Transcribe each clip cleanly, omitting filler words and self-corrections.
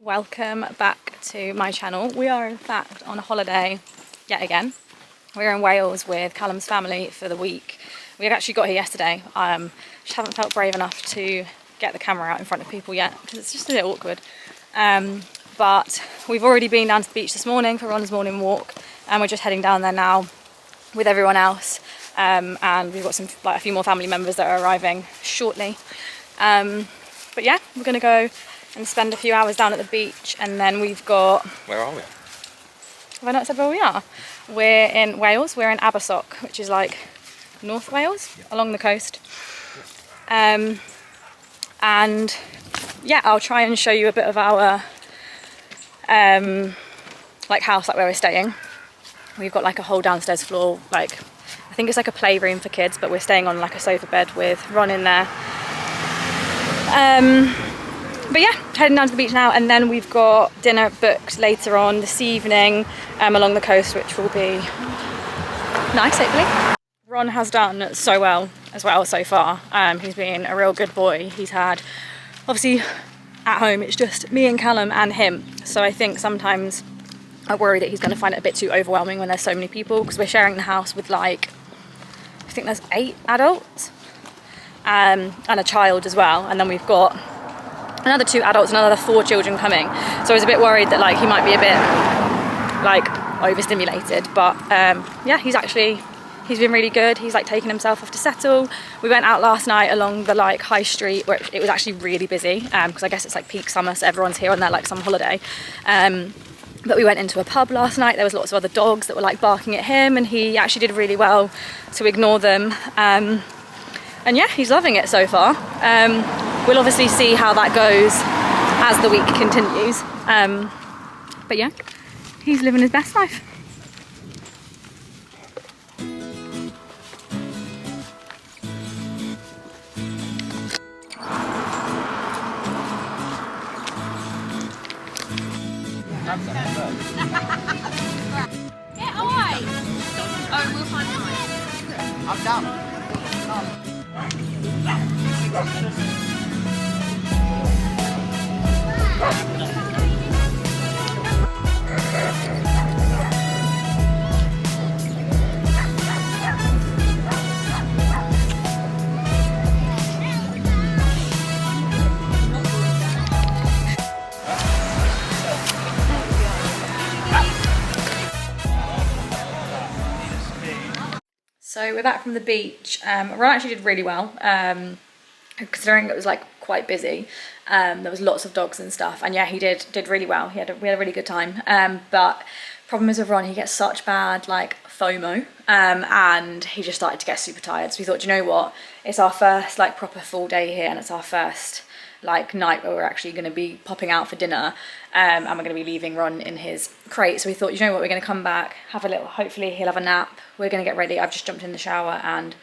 Welcome back to my channel. We are in fact on a holiday yet again. We're in Wales with Callum's family for the week. We actually got here yesterday. Just haven't felt brave enough to get the camera out in front of people yet because it's just a bit awkward. But we've already been down to the beach this morning for Ron's morning walk, and we're just heading down there now with everyone else. And we've got a few more family members that are arriving shortly. But yeah, we're gonna go and spend a few hours down at the beach, and then we've got... Where are we? Have I not said where we are? We're in Wales. We're in Abersoch, which is like North Wales, along the coast. And yeah, I'll try and show you a bit of our like house, like where we're staying. We've got like a whole downstairs floor, like I think it's like a playroom for kids, but we're staying on like a sofa bed with Ron in there. But yeah, heading down to the beach now, and then we've got dinner booked later on this evening along the coast, which will be nice, hopefully. Ron has done so well as well so far. He's been a real good boy. He's had, obviously at home it's just me and Callum and him, so I think sometimes I worry that he's going to find it a bit too overwhelming when there's so many people, because we're sharing the house with like, I think there's 8 adults and a child as well, and then we've got another 2 adults and another 4 children coming, so I was a bit worried that like he might be a bit like overstimulated, but yeah, he's been really good. He's like taking himself off to settle. We went out last night along the like high street where it was actually really busy because I guess it's like peak summer, so everyone's here on their like summer holiday. But we went into a pub last night. There was lots of other dogs that were like barking at him, and he actually did really well to ignore them. And yeah, he's loving it so far. We'll obviously see how that goes as the week continues. But yeah, he's living his best life. Get away! Oh, we'll find mine. I'm down. So we're back from the beach. Ron actually did really well, considering it was like quite busy. There was lots of dogs and stuff, and yeah, he did really well. We had a really good time. But problem is with Ron, he gets such bad like FOMO, and he just started to get super tired. So we thought, you know what? It's our first like proper full day here, and it's our first like night where we're actually going to be popping out for dinner, and we're going to be leaving Ron in his crate. So we thought, you know what, we're going to come back, have a little, hopefully he'll have a nap, we're going to get ready. I've just jumped in the shower and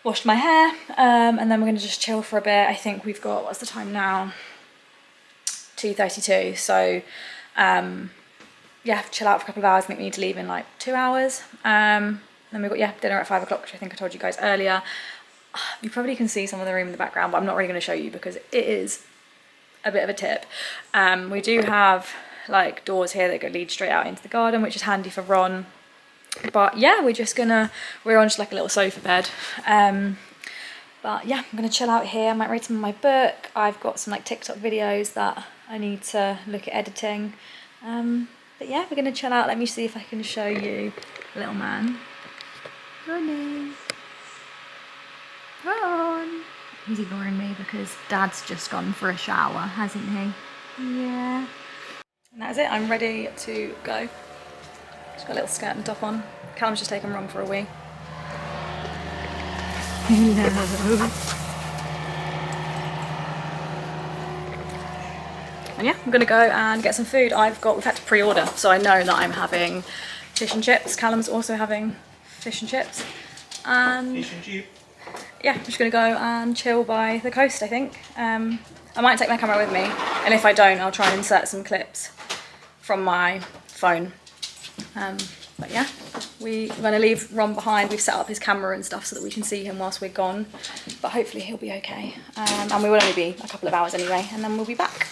washed my hair, and then we're going to just chill for a bit. I think we've got, what's the time now, 2:32, so yeah, chill out for a couple of hours. I think we need to leave in like 2 hours. Then we've got dinner at 5 o'clock, which I think I told you guys earlier. You probably can see some of the room in the background, but I'm not really going to show you because it is a bit of a tip. We do have like doors here that go lead straight out into the garden, which is handy for Ron. But yeah, we're on just like a little sofa bed. But yeah, I'm gonna chill out here. I might read some of my book. I've got some like TikTok videos that I need to look at editing. But yeah, we're gonna chill out. Let me see if I can show you little man. Ronnie. Ron. He's ignoring me because Dad's just gone for a shower, hasn't he? Yeah. And that's it, I'm ready to go. Just got a little skirt and top on. Callum's just taken Ron for a wee. Hello. And yeah, I'm gonna go and get some food. We've had to pre-order, so I know that I'm having fish and chips. Callum's also having fish and chips. And fish and chips. Yeah, I'm just gonna go and chill by the coast, I think. I might take my camera with me, and if I don't, I'll try and insert some clips from my phone. But yeah, we're gonna leave Ron behind. We've set up his camera and stuff so that we can see him whilst we're gone, but hopefully he'll be okay. And we will only be a couple of hours anyway, and then we'll be back.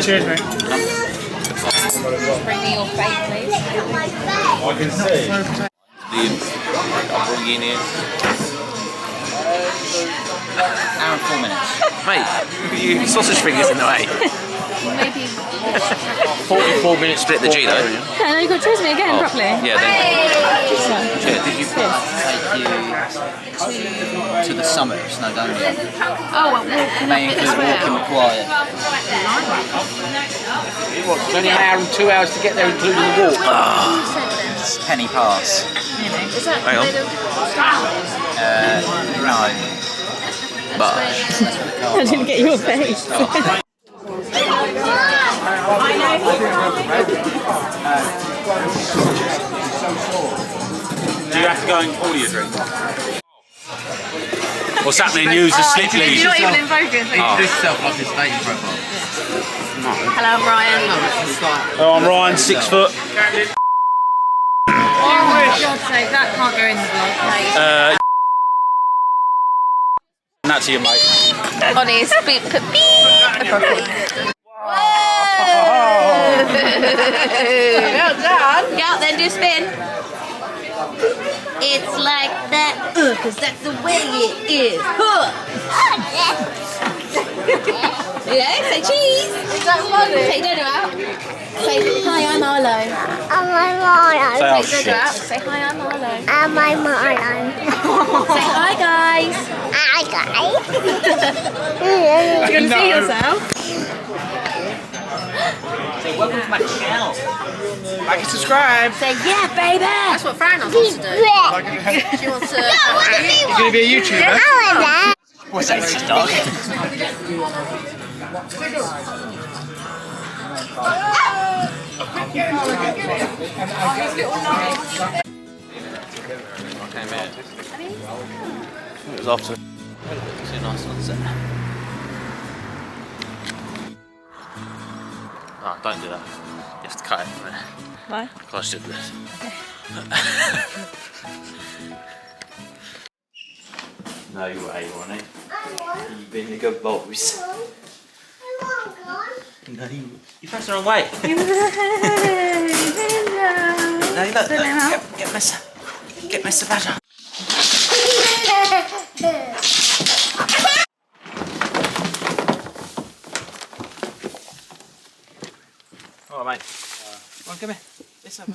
Cheers, mate. Bring me your face, please. I can see. I'll bring you in. Hour and 4 minutes. Mate, you sausage fingers in the way. Maybe. 44 minutes split the G though. Yeah, no, you've got to choose me again properly. Yeah, then. Yeah, did you Take you to the summit of Snowdon. Oh, well, May include walking required. What, it's only an hour and 2 hours to get there, including the walk. Penny pass. Hang on. No. But I didn't get your face. Do you have to go and order your drink? What's happening? Use the slip lead. You're not even in focus. Introduce yourself like his dating profile. Hello, I'm Ryan. Oh, I'm Ryan, 6 foot. Oh, for God's sake, that can't go in the vlog, mate. And that's your mate. Honest, beep, beep, well done. Go out then, do a spin. It's like that, cause that's the way it is. Yeah, say cheese. Is that funny? Take Dodo out. Say hi, I'm Arlo. Say, Take Dodo out. Say hi, I'm Arlo. Say Say hi, guys. hi, guys. Do you want to see yourself? Say welcome to my channel. like and subscribe. Say yeah, baby. That's what Fran wants to do. She wants to. You're going to be a YouTuber? What's that, it's dog? okay, man. It was off to. Too nice sunset. Oh, don't do that. You have to cut it. Why? Gosh, did this. No way, Ronnie. You've been a good boys. No, you pressed the wrong way. No, look, get Mr. Badger. All right, mate. Come on, come here. This over.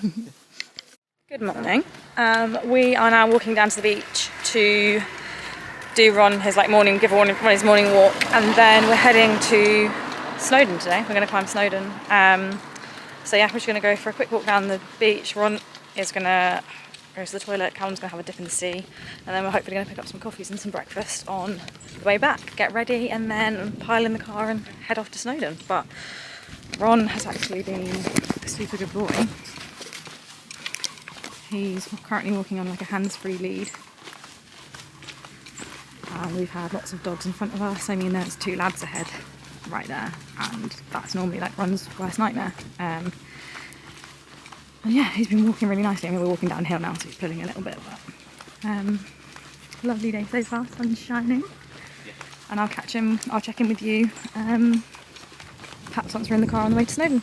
Good morning. We are now walking down to the beach to do Ron his morning, give Ron his morning walk, and then we're heading to Snowdon today. We're going to climb Snowdon. So yeah, we're just going to go for a quick walk down the beach. Ron is going to go to the toilet. Callum's going to have a dip in the sea, and then we're hopefully going to pick up some coffees and some breakfast on the way back. Get ready, and then pile in the car and head off to Snowdon. But Ron has actually been a super good boy. He's currently walking on a hands-free lead. And we've had lots of dogs in front of us. I mean, there's 2 lads ahead right there, and that's normally Ron's worst nightmare. And yeah, he's been walking really nicely. I mean, we're walking downhill now, so he's pulling a little bit, but lovely day so far, sun's shining. And I'll check in with you perhaps once we're in the car on the way to Snowdon.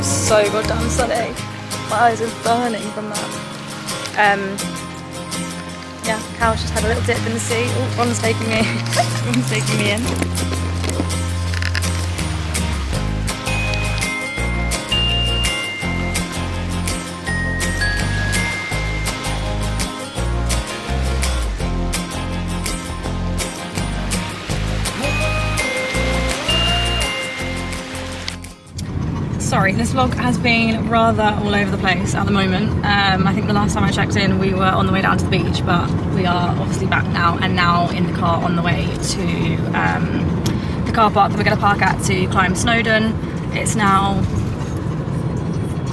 So goddamn sunny. My eyes are burning from that. Yeah, Cal's just had a little dip in the sea. Oh, Ron's taking me. Ron's taking me in. Sorry, this vlog has been rather all over the place at the moment. I think the last time I checked in we were on the way down to the beach, but we are obviously back now and now in the car on the way to the car park that we're going to park at to climb Snowdon. It's now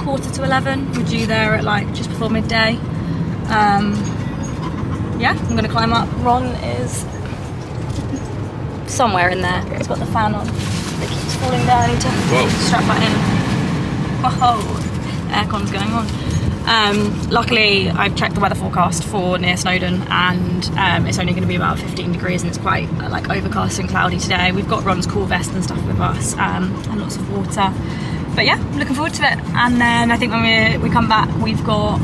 11:15. We're due there at like just before midday. Yeah, I'm going to climb up. Ron is somewhere in there. He's got the fan on. It keeps falling down. I need to strap that in. Whoa, aircon's going on. Luckily, I've checked the weather forecast for near Snowdon, and it's only going to be about 15 degrees, and it's quite like overcast and cloudy today. We've got Ron's cool vest and stuff with us, and lots of water. But yeah, I'm looking forward to it. And then I think when we come back, we've got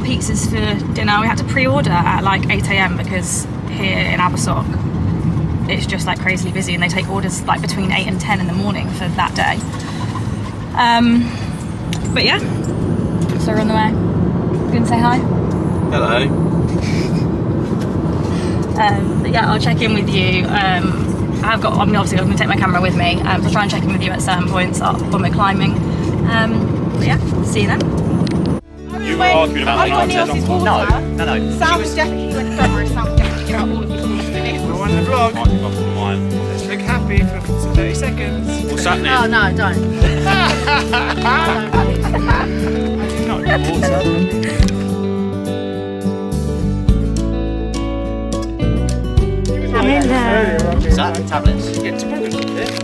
pizzas for dinner. We had to pre-order at like 8 AM because here in Abersock, it's just like crazily busy, and they take orders like between 8 and 10 in the morning for that day. But yeah, so we're on the way. You gonna say hi? Hello. But yeah, I'll check in with you. Obviously I'm gonna take my camera with me, so I'll try and check in with you at certain points up when we're climbing. But yeah, see you then. You were arguing about the nonsense. No. Sam was definitely went further. Sam was definitely out all of you. We're on the vlog. Let's look happy for 30 seconds. What's happening? Oh no, don't. Not water. I'm in there. Is that tablets? Get to progress.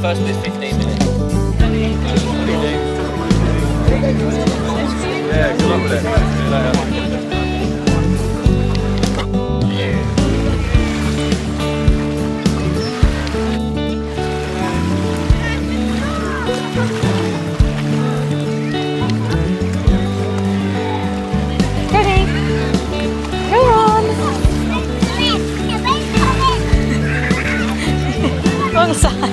First bit's 15 minutes. Yeah, good luck with it. Ready? Go on. Wrong side.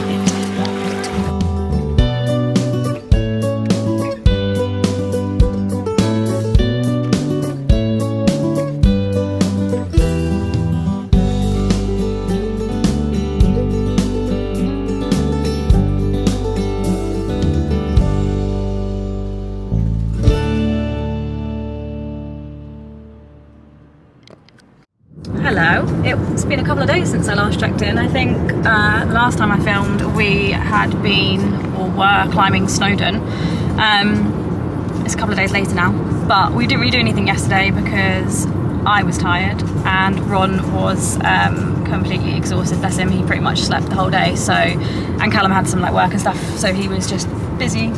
Hello. It's been a couple of days since I last checked in. I think the last time I filmed we had been or were climbing Snowdon. It's a couple of days later now, but we didn't really do anything yesterday because I was tired and Ron was completely exhausted. Bless him, he pretty much slept the whole day. So, and Callum had some like work and stuff, so he was just busy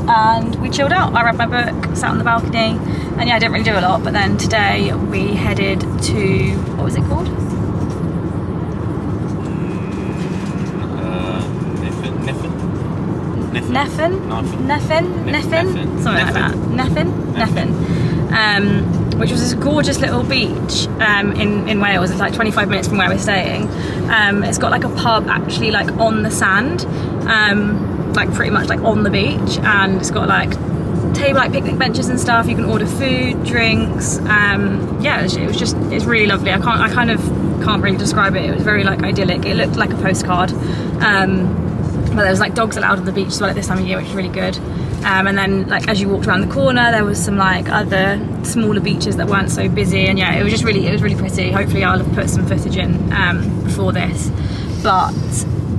and we chilled out. I read my book, sat on the balcony, and yeah, I didn't really do a lot. But then today we headed to, what was it called? Neffin, something like that. Neffin. Which was this gorgeous little beach in Wales. It's like 25 minutes from where we're staying. It's got like a pub actually like on the sand, like pretty much like on the beach, and it's got like table like picnic benches and stuff. You can order food, drinks. Yeah, it's really lovely. I kind of can't really describe it. It was very like idyllic. It looked like a postcard. But there was like dogs allowed on the beach as well at this time of year, which is really good. And then like as you walked around the corner, there was some like other smaller beaches that weren't so busy, and yeah, it was really pretty. Hopefully I'll have put some footage in before this. But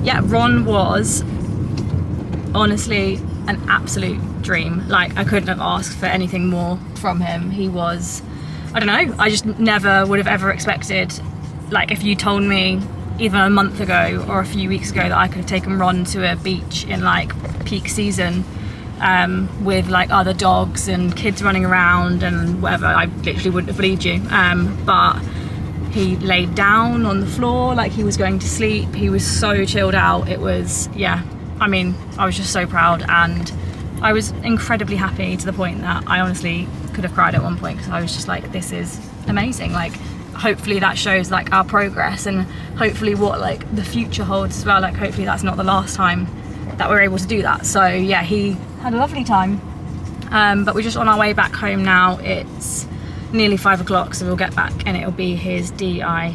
yeah, Ron was honestly an absolute dream. Like I couldn't have asked for anything more from him. He was, I don't know, I just never would have ever expected, like if you told me either a month ago or a few weeks ago that I could have taken Ron to a beach in like peak season with like other dogs and kids running around and whatever, I literally wouldn't have believed you. But he laid down on the floor like he was going to sleep. He was so chilled out. It was, yeah, I mean, I was just so proud, and I was incredibly happy to the point that I honestly could have cried at one point, because I was just like, this is amazing. Like hopefully that shows like our progress, and hopefully what like the future holds as well. Like hopefully that's not the last time that we're able to do that. So yeah, he had a lovely time. But we're just on our way back home now. It's nearly 5 o'clock, so we'll get back and it'll be his DINNER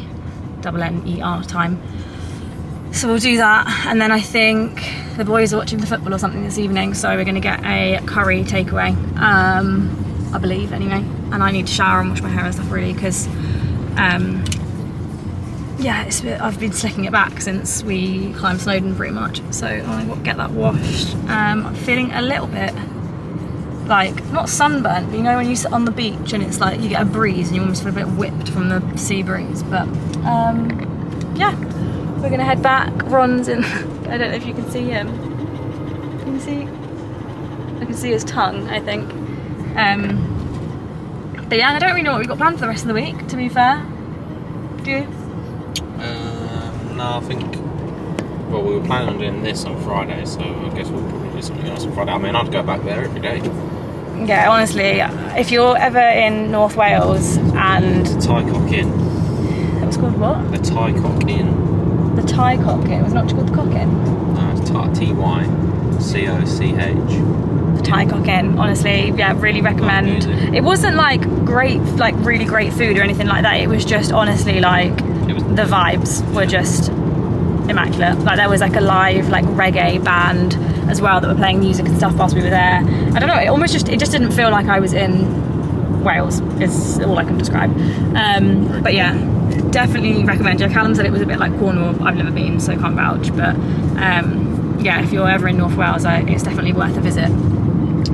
time. So we'll do that, and then I think the boys are watching the football or something this evening, so we're going to get a curry takeaway, I believe anyway. And I need to shower and wash my hair and stuff really, because yeah, I've been slicking it back since we climbed Snowdon pretty much, so I will get that washed. I'm feeling a little bit like, not sunburnt, but you know when you sit on the beach and it's like you get a breeze and you almost feel a bit whipped from the sea breeze. But yeah, we're gonna head back. Ron's in, I don't know if you can see him. Can you see? I can see his tongue, I think. But yeah, I don't really know what we've got planned for the rest of the week, to be fair. Do you? No, I think, well, we were planning on doing this on Friday, so I guess we'll probably do something else on Friday. I mean, I'd go back there every day. Yeah, honestly, if you're ever in North Wales and... Tycock Inn. That was called what? The Tycock Inn. The Tycock Inn. It was not called the Cock Inn? No, it's Tycoch. The Tycock Inn, honestly, yeah, really recommend. It wasn't like great, like really great food or anything like that. It was just honestly like, the vibes were just immaculate. Like there was like a live like reggae band as well that were playing music and stuff whilst we were there. I don't know, it just didn't feel like I was in Wales, is all I can describe. But yeah, definitely recommend. Yeah, Callum said it was a bit like Cornwall. I've never been, so can't vouch, but yeah, if you're ever in North Wales, it's definitely worth a visit.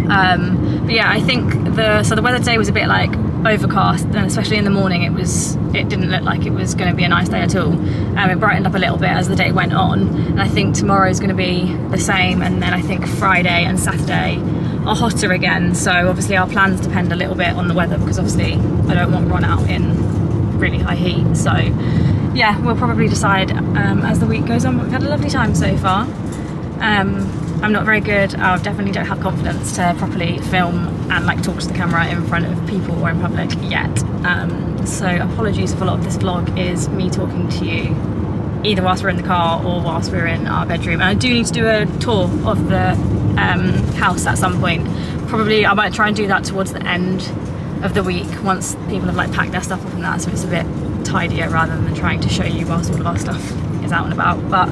But yeah, I think the weather today was a bit like overcast, and especially in the morning it didn't look like it was going to be a nice day at all. It brightened up a little bit as the day went on, and I think tomorrow is going to be the same, and then I think Friday and Saturday are hotter again. So obviously our plans depend a little bit on the weather, because obviously I don't want Ron out in really high heat. So yeah, we'll probably decide as the week goes on, but we've had a lovely time so far. I'm not very good, I definitely don't have confidence to properly film and like talk to the camera in front of people or in public yet. So apologies if a lot of this vlog is me talking to you either whilst we're in the car or whilst we're in our bedroom. And I do need to do a tour of the house at some point. Probably I might try and do that towards the end of the week, once people have like packed their stuff up and that, so it's a bit tidier rather than trying to show you whilst all of our stuff is out and about. But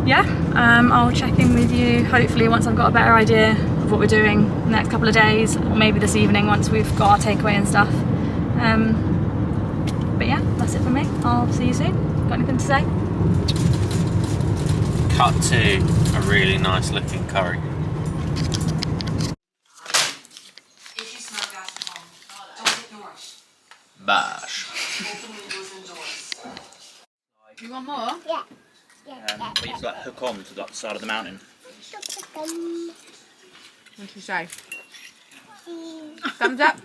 yeah, I'll check in with you hopefully once I've got a better idea of what we're doing the next couple of days, or maybe this evening once we've got our takeaway and stuff. But yeah, that's it for me. I'll see you soon. Got anything to say? Cut to a really nice looking curry. Bash. You want more? Yeah. But you have to like hook on to the side of the mountain. What did you say? Thumbs up.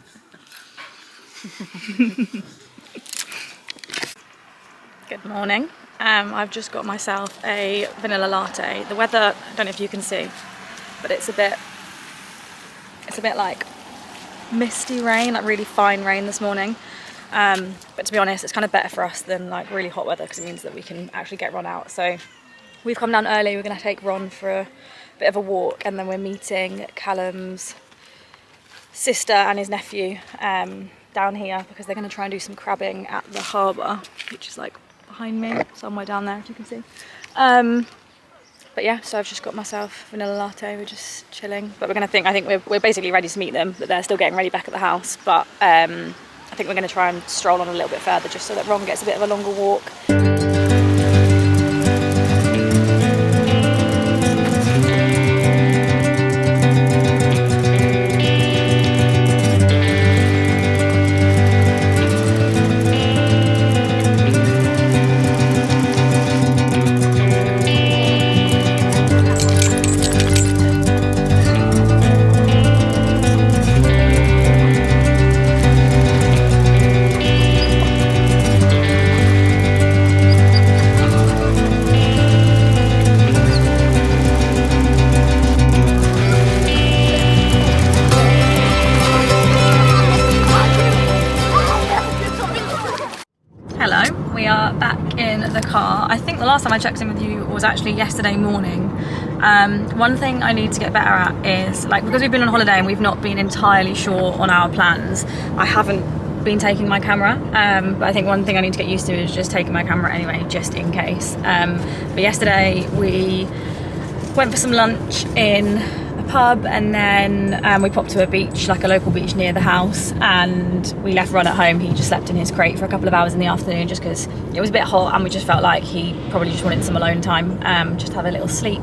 Good morning. I've just got myself a vanilla latte. The weather, I don't know if you can see, but it's a bit like misty rain, like really fine rain this morning. But to be honest, it's kind of better for us than like really hot weather because it means that we can actually get Ron out. So we've come down early. We're going to take Ron for a bit of a walk, and then we're meeting Callum's sister and his nephew down here because they're going to try and do some crabbing at the harbour, which is like behind me, somewhere down there if you can see. But yeah, so I've just got myself vanilla latte. We're just chilling, but I think we're basically ready to meet them, but they're still getting ready back at the house. But I think we're going to try and stroll on a little bit further just so that Ron gets a bit of a longer walk. I think the last time I checked in with you was actually yesterday morning. One thing I need to get better at is, like, because we've been on holiday and we've not been entirely sure on our plans, I haven't been taking my camera, but I think one thing I need to get used to is just taking my camera anyway, just in case. But yesterday we went for some lunch in a pub, and then we popped to a beach, like a local beach near the house, and we left Ron at home. He just slept in his crate for a couple of hours in the afternoon just because it was a bit hot, and we just felt like he probably just wanted some alone time, just have a little sleep.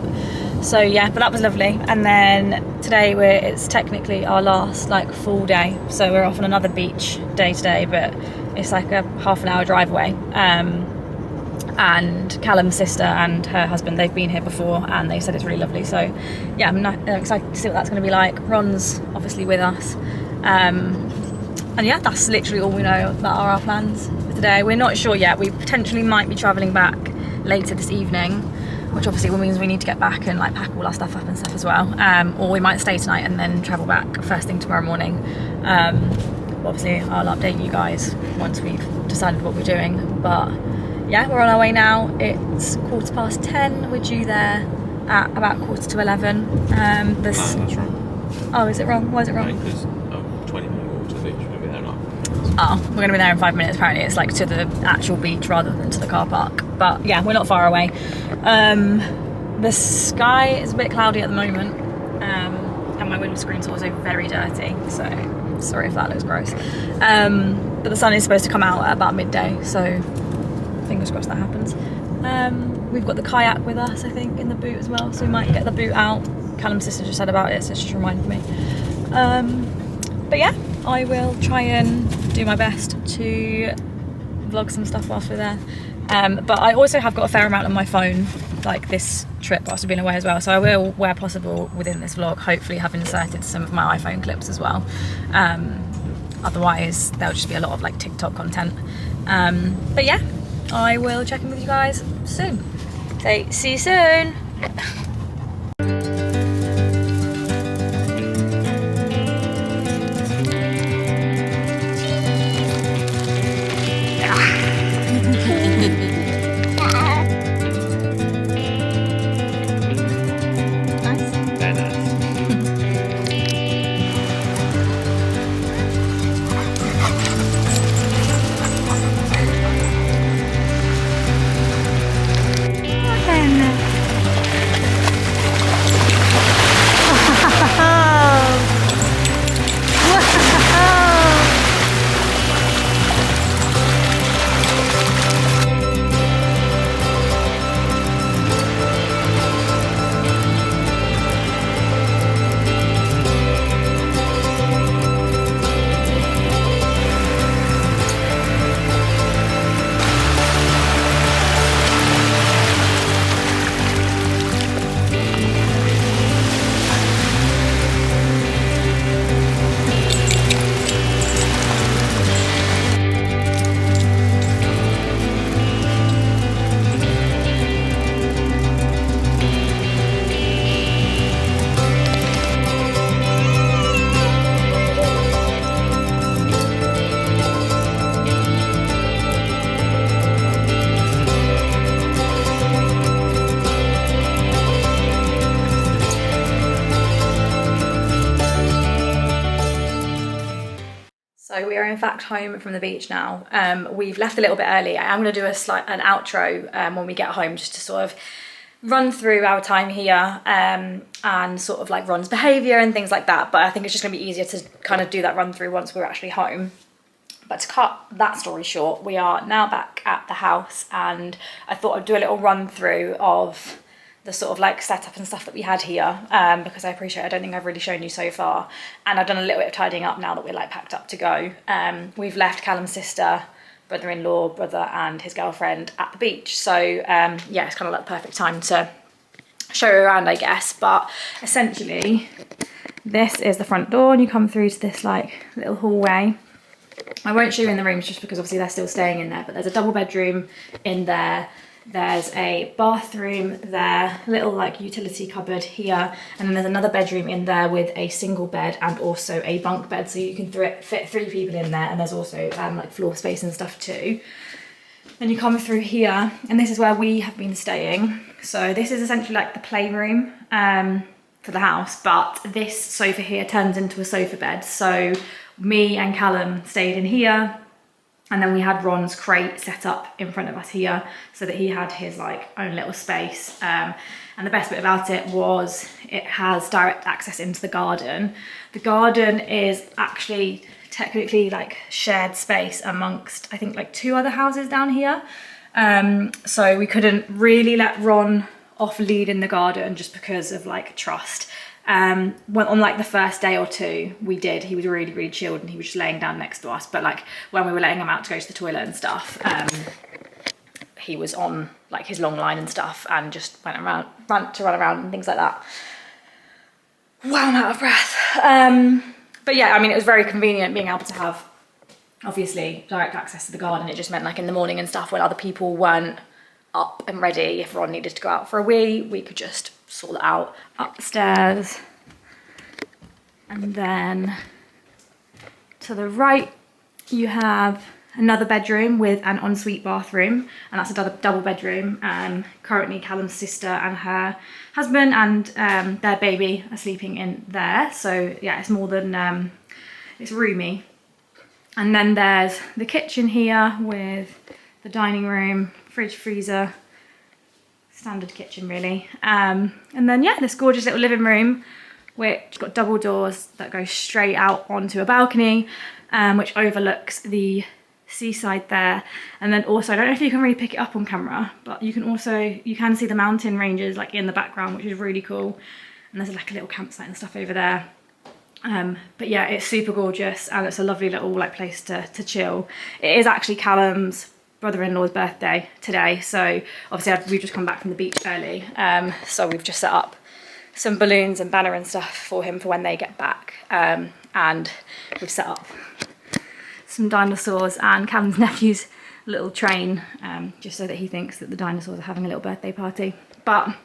So yeah, but that was lovely. And then today it's technically our last like full day, so we're off on another beach day today, but it's like a half an hour drive away. And Callum's sister and her husband, they've been here before and they said it's really lovely. So yeah, I'm excited to see what that's going to be like. Ron's obviously with us, and yeah, that's literally all we know that are our plans for today. We're not sure yet. We potentially might be travelling back later this evening, which obviously means we need to get back and like pack all our stuff up and stuff as well, or we might stay tonight and then travel back first thing tomorrow morning. Obviously I'll update you guys once we've decided what we're doing, but yeah, we're on our way now. It's 10:15. We're due there at about 11:15. No, that's wrong. Oh, is it wrong? Why is it wrong? Because 20-minute walk to the beach, we're going to be there now. Oh, we're going to be there in 5 minutes apparently. It's like to the actual beach rather than to the car park. But yeah, we're not far away. The sky is a bit cloudy at the moment, and my windscreen's also very dirty, so sorry if that looks gross. But the sun is supposed to come out at about midday, so fingers crossed that happens. We've got the kayak with us, I think, in the boot as well, so we might get the boot out. Callum's sister just said about it, so it's just reminded me. But yeah, I will try and do my best to vlog some stuff whilst we're there. But I also have got a fair amount on my phone, like this trip whilst I've been away as well, so I will, where possible within this vlog, hopefully have inserted some of my iPhone clips as well. Otherwise there'll just be a lot of like TikTok content. But yeah, I will check in with you guys soon. So see you soon. in fact home from the beach now. We've left a little bit early. I am going to do an outro when we get home, just to sort of run through our time here and sort of like Ron's behaviour and things like that. But I think it's just going to be easier to kind of do that run through once we're actually home. But to cut that story short, we are now back at the house, and I thought I'd do a little run through of the sort of like setup and stuff that we had here, because I appreciate I don't think I've really shown you so far. And I've done a little bit of tidying up now that we're like packed up to go. We've left Callum's sister, brother-in-law, brother and his girlfriend at the beach. So yeah, it's kind of like the perfect time to show you around, I guess. But essentially, this is the front door, and you come through to this like little hallway. I won't show you in the rooms just because obviously they're still staying in there, but there's a double bedroom in there. There's a bathroom there, little like utility cupboard here, and then there's another bedroom in there with a single bed and also a bunk bed, so you can fit 3 people in there, and there's also like floor space and stuff too. Then you come through here, and this is where we have been staying. So this is essentially like the playroom for the house, but this sofa here turns into a sofa bed. So me and Callum stayed in here, and then we had Ron's crate set up in front of us here so that he had his like own little space. And the best bit about it was it has direct access into the garden. The garden is actually technically like shared space amongst, I think, like 2 other houses down here. So we couldn't really let Ron off lead in the garden just because of like trust. On like the first day or 2 we did, he was really chilled and he was just laying down next to us, but like when we were letting him out to go to the toilet and stuff, he was on like his long line and stuff and just ran around and things like that. Wow, I'm out of breath. But yeah, I mean, it was very convenient being able to have obviously direct access to the garden. It just meant like in the morning and stuff when other people weren't up and ready, if Ron needed to go out for a wee, we could just sort it out upstairs. And then to the right you have another bedroom with an ensuite bathroom, and that's a double bedroom. Currently Callum's sister and her husband and their baby are sleeping in there, so yeah, it's more than it's roomy. And then there's the kitchen here with the dining room, fridge, freezer, standard kitchen really. And then yeah, this gorgeous little living room which got double doors that go straight out onto a balcony, which overlooks the seaside there. And then also, I don't know if you can really pick it up on camera, but you can see the mountain ranges like in the background, which is really cool. And there's like a little campsite and stuff over there. But yeah, it's super gorgeous and it's a lovely little like place to chill. It is actually Callum's brother-in-law's birthday today, so obviously we've just come back from the beach early, so we've just set up some balloons and banner and stuff for him for when they get back, and we've set up some dinosaurs and Callum's nephew's little train, just so that he thinks that the dinosaurs are having a little birthday party. But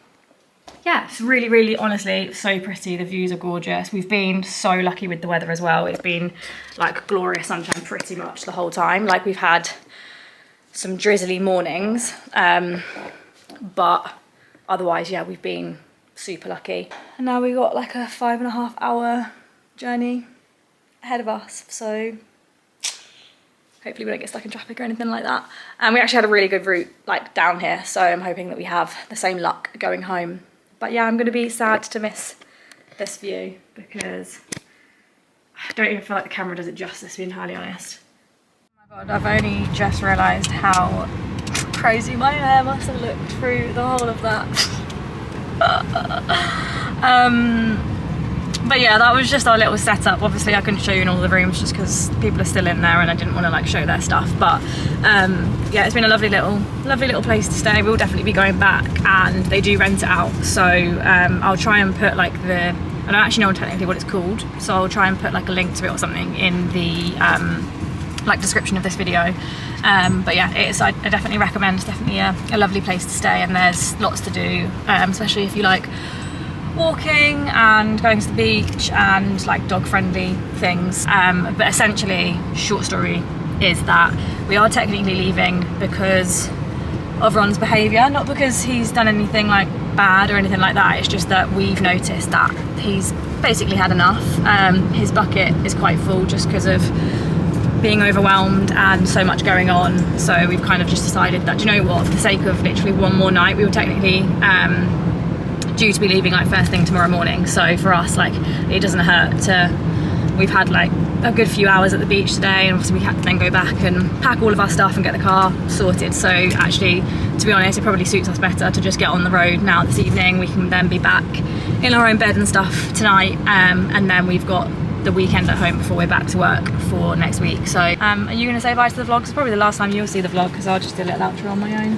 yeah, it's really honestly so pretty. The views are gorgeous. We've been so lucky with the weather as well. It's been like glorious sunshine pretty much the whole time. Like we've had some drizzly mornings, but otherwise yeah, we've been super lucky. And now we got like a 5.5 hour journey ahead of us, so hopefully we don't get stuck in traffic or anything like that. And we actually had a really good route like down here, so I'm hoping that we have the same luck going home. But yeah, I'm gonna be sad to miss this view because I don't even feel like the camera does it justice, to be entirely honest. Oh my god, I've only just realised how crazy my hair must have looked through the whole of that. But yeah, that was just our little setup. Obviously I couldn't show you in all the rooms just because people are still in there and I didn't want to like show their stuff, but yeah, it's been a lovely little place to stay. We'll definitely be going back, and they do rent it out, so I'll try and put like I don't actually know technically what it's called, so I'll try and put like a link to it or something in the like description of this video. But yeah, I definitely recommend. It's definitely a lovely place to stay, and there's lots to do, especially if you like walking and going to the beach and like dog friendly things. But essentially, short story is that we are technically leaving because of Ron's behaviour, not because he's done anything like bad or anything like that. It's just that we've noticed that he's basically had enough. His bucket is quite full just because of being overwhelmed and so much going on. So we've kind of just decided that, do you know what, for the sake of literally one more night, we were technically due to be leaving like first thing tomorrow morning. So for us, like, it doesn't hurt to, we've had like a good few hours at the beach today, and obviously we had to then go back and pack all of our stuff and get the car sorted. So actually, to be honest, it probably suits us better to just get on the road now this evening. We can then be back in our own bed and stuff tonight, and then we've got the weekend at home before we're back to work for next week. So are you going to say bye to the vlog? It's probably the last time you'll see the vlog, because I'll just do a little outro on my own.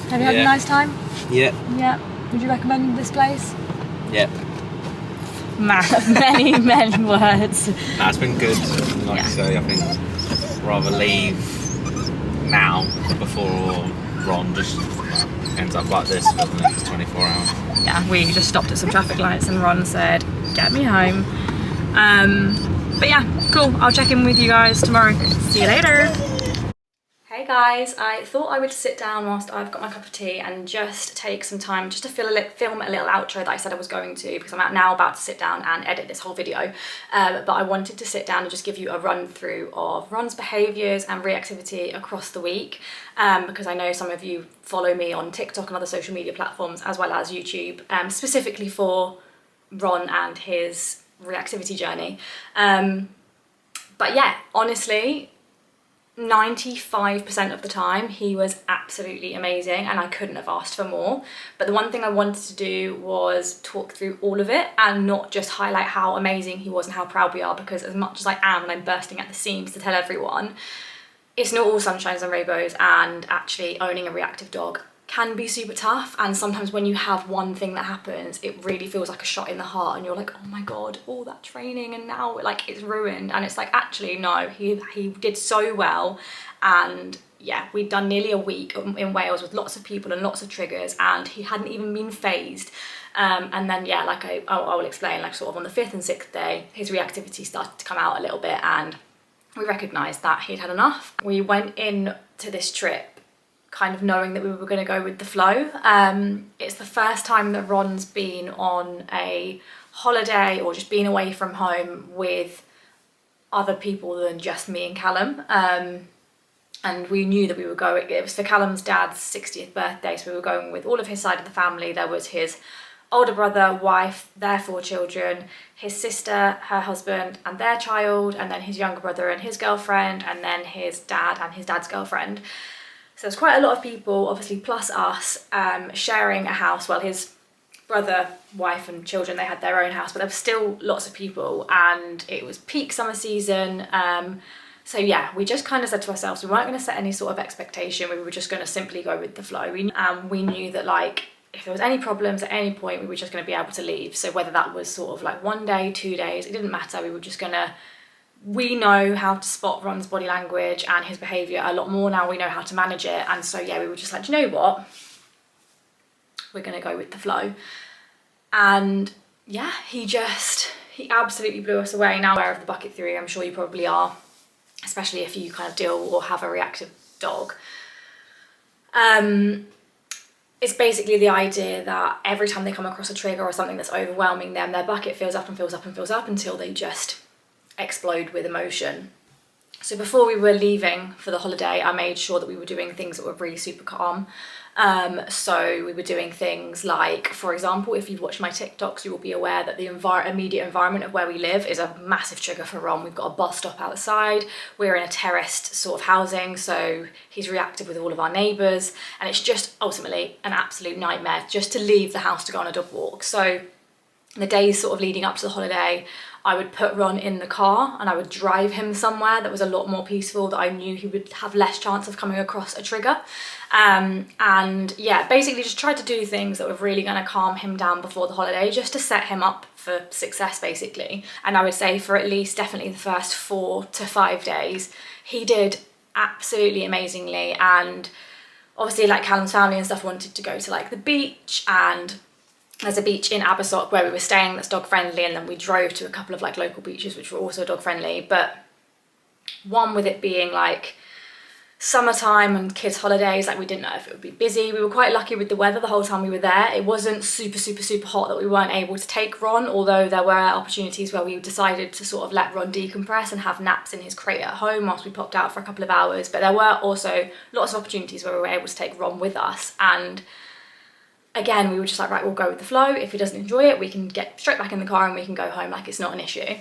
Have you had a nice time? Yeah. Yeah. Would you recommend this place? Yeah. Man of many, many words. Nah, it's been good. Like I say, I think rather leave now before Ron just ends up like this for the next 24 hours. Yeah, we just stopped at some traffic lights and Ron said, get me home. But yeah, cool. I'll check in with you guys tomorrow. See you later. Hey guys, I thought I would sit down whilst I've got my cup of tea and just take some time just to film a little outro that I said I was going to, because I'm now about to sit down and edit this whole video. But I wanted to sit down and just give you a run through of Ron's behaviours and reactivity across the week, because I know some of you follow me on TikTok and other social media platforms as well as YouTube, specifically for Ron and his reactivity journey. But yeah, honestly, 95% of the time he was absolutely amazing, and I couldn't have asked for more. But the one thing I wanted to do was talk through all of it and not just highlight how amazing he was and how proud we are, because as much as I am and I'm bursting at the seams to tell everyone, it's not all sunshines and rainbows, and actually owning a reactive dog can be super tough. And sometimes when you have one thing that happens, it really feels like a shot in the heart, and you're like, oh my god, all that training and now like it's ruined. And it's like, actually no, he did so well. And yeah, we'd done nearly a week in Wales with lots of people and lots of triggers, and he hadn't even been phased. And then yeah, like I will explain, like sort of on the 5th and 6th day, his reactivity started to come out a little bit, and we recognised that he'd had enough. We went in to this trip kind of knowing that we were going to go with the flow. It's the first time that Ron's been on a holiday or just been away from home with other people than just me and Callum. And we knew that we were going, it was for Callum's dad's 60th birthday, so we were going with all of his side of the family. There was his older brother, wife, their 4 children, his sister, her husband and their child, and then his younger brother and his girlfriend, and then his dad and his dad's girlfriend. So there's quite a lot of people, obviously, plus us, sharing a house. Well, his brother, wife and children, they had their own house, but there were still lots of people, and it was peak summer season. So yeah, we just kind of said to ourselves, we weren't going to set any sort of expectation. We were just going to simply go with the flow. We knew that, like, if there was any problems at any point, we were just going to be able to leave. So whether that was sort of like 1 day, 2 days, it didn't matter. We were just going to, we know how to spot Ron's body language and his behaviour a lot more now. We know how to manage it. And so yeah, we were just like, do you know what? We're going to go with the flow. And yeah, he absolutely blew us away. Now aware of the bucket theory, I'm sure you probably are, especially if you kind of deal or have a reactive dog. It's basically the idea that every time they come across a trigger or something that's overwhelming them, their bucket fills up and fills up and fills up until they just explode with emotion. So before we were leaving for the holiday, I made sure that we were doing things that were really super calm. So we were doing things like, for example, if you've watched my TikToks, you will be aware that the immediate environment of where we live is a massive trigger for Ron. We've got a bus stop outside, we're in a terraced sort of housing, so he's reactive with all of our neighbours, and it's just ultimately an absolute nightmare just to leave the house to go on a dog walk. So the days sort of leading up to the holiday, I would put Ron in the car and I would drive him somewhere that was a lot more peaceful, that I knew he would have less chance of coming across a trigger. And yeah, basically just tried to do things that were really going to calm him down before the holiday, just to set him up for success basically. And I would say for at least definitely the first 4 to 5 days, he did absolutely amazingly. And obviously, like, Callum's family and stuff wanted to go to like the beach, and there's a beach in Abersoch where we were staying that's dog friendly, and then we drove to a couple of like local beaches which were also dog friendly. But one with it being like summertime and kids holidays, like we didn't know if it would be busy. We were quite lucky with the weather the whole time we were there. It wasn't super hot that we weren't able to take Ron, although there were opportunities where we decided to sort of let Ron decompress and have naps in his crate at home whilst we popped out for a couple of hours. But there were also lots of opportunities where we were able to take Ron with us, and again we were just like, right, we'll go with the flow. If he doesn't enjoy it, we can get straight back in the car and we can go home, like it's not an issue.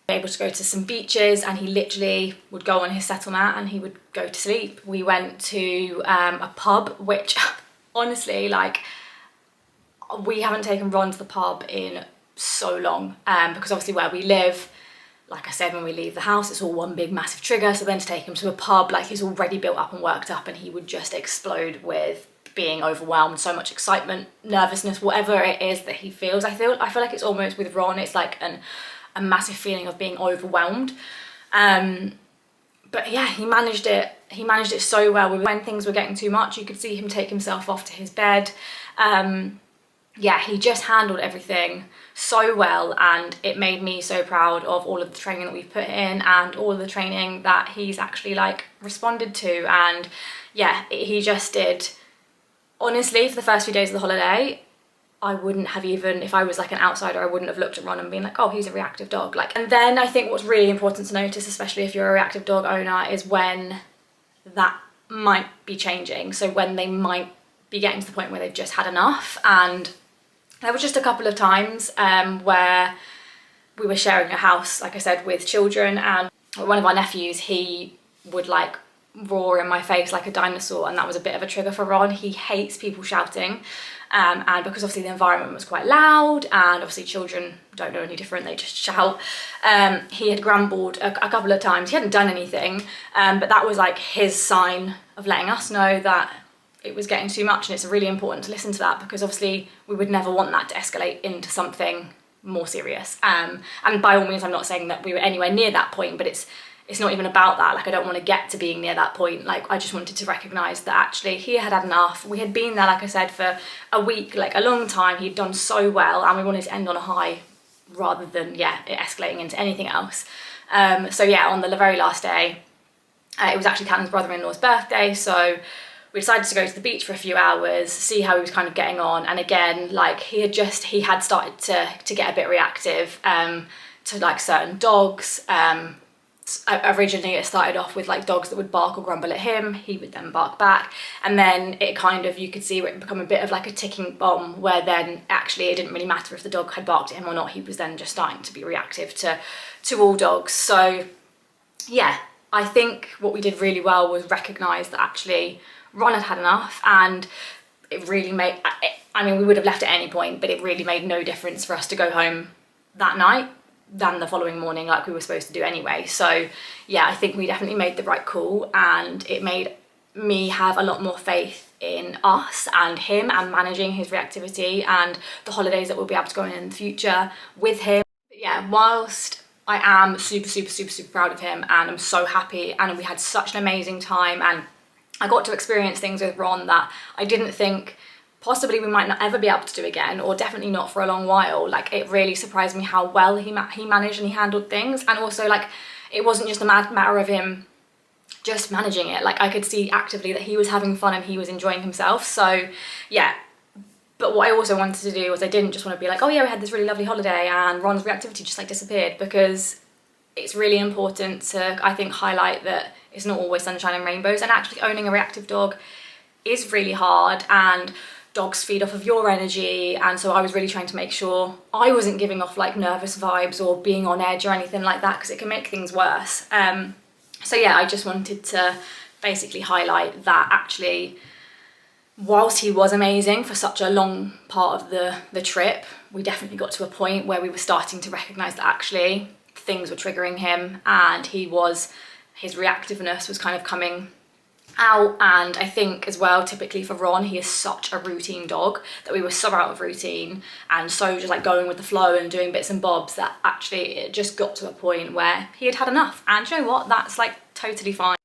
Able to go to some beaches, and he literally would go on his settle mat and he would go to sleep. We went to a pub, which honestly, like, we haven't taken Ron to the pub in so long, because obviously where we live, like I said, when we leave the house, it's all one big massive trigger. So then to take him to a pub, like, he's already built up and worked up, and he would just explode with being overwhelmed, so much excitement, nervousness, whatever it is that he feels. I feel like it's almost with Ron, it's like a massive feeling of being overwhelmed. But yeah, he managed it so well. When things were getting too much, you could see him take himself off to his bed. Yeah, he just handled everything so well, and it made me so proud of all of the training that we've put in and all of the training that he's actually like responded to. And yeah, he just did. Honestly, for the first few days of the holiday, I wouldn't have even, if I was like an outsider, I wouldn't have looked at Ron and been like, oh, he's a reactive dog. Like, and then I think what's really important to notice, especially if you're a reactive dog owner, is when that might be changing. So when they might be getting to the point where they've just had enough. And there was just a couple of times where we were sharing a house, like I said, with children, and one of our nephews, he would like roar in my face like a dinosaur, and that was a bit of a trigger for Ron. He hates people shouting. And because obviously the environment was quite loud, and obviously children don't know any different, they just shout, he had grumbled a couple of times. He hadn't done anything, but that was like his sign of letting us know that it was getting too much. And it's really important to listen to that, because obviously we would never want that to escalate into something more serious. And by all means, I'm not saying that we were anywhere near that point, but it's not even about that. Like, I don't want to get to being near that point. Like, I just wanted to recognise that actually he had had enough. We had been there, like I said, for a week, like a long time. He'd done so well, and we wanted to end on a high rather than, yeah, it escalating into anything else. So yeah, on the very last day, it was actually Callum's brother-in-law's birthday, so we decided to go to the beach for a few hours, see how he was kind of getting on. And again, like, he had started to get a bit reactive to like certain dogs. Originally it started off with like dogs that would bark or grumble at him, he would then bark back, and then it kind of, you could see it become a bit of like a ticking bomb, where then actually it didn't really matter if the dog had barked at him or not, he was then just starting to be reactive to all dogs. So yeah, I think what we did really well was recognise that actually Ron had had enough, and it really made, I mean, we would have left at any point, but it really made no difference for us to go home that night than the following morning like we were supposed to do anyway. So yeah, I think we definitely made the right call, and it made me have a lot more faith in us and him and managing his reactivity and the holidays that we'll be able to go on in the future with him. But yeah, whilst I am super proud of him, and I'm so happy, and we had such an amazing time, and I got to experience things with Ron that I didn't think possibly we might not ever be able to do again, or definitely not for a long while. Like, it really surprised me how well he managed and he handled things. And also, like, it wasn't just a matter of him just managing it. Like, I could see actively that he was having fun and he was enjoying himself. So yeah, but what I also wanted to do was, I didn't just want to be like, oh yeah, we had this really lovely holiday and Ron's reactivity just like disappeared, because it's really important to, I think, highlight that it's not always sunshine and rainbows, and actually owning a reactive dog is really hard, and dogs feed off of your energy. And so I was really trying to make sure I wasn't giving off like nervous vibes or being on edge or anything like that, because it can make things worse. So yeah, I just wanted to basically highlight that actually, whilst he was amazing for such a long part of the trip, we definitely got to a point where we were starting to recognise that actually things were triggering him, and his reactiveness was kind of coming out. And I think as well, typically for Ron, he is such a routine dog that we were so out of routine and so just like going with the flow and doing bits and bobs, that actually it just got to a point where he had had enough. And you know what, that's like totally fine.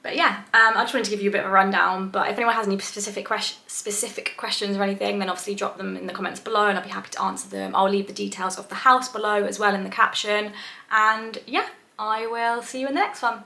But yeah, I just wanted to give you a bit of a rundown, but if anyone has any specific questions or anything, then obviously drop them in the comments below and I'll be happy to answer them. I'll leave the details of the house below as well in the caption, and yeah, I will see you in the next one.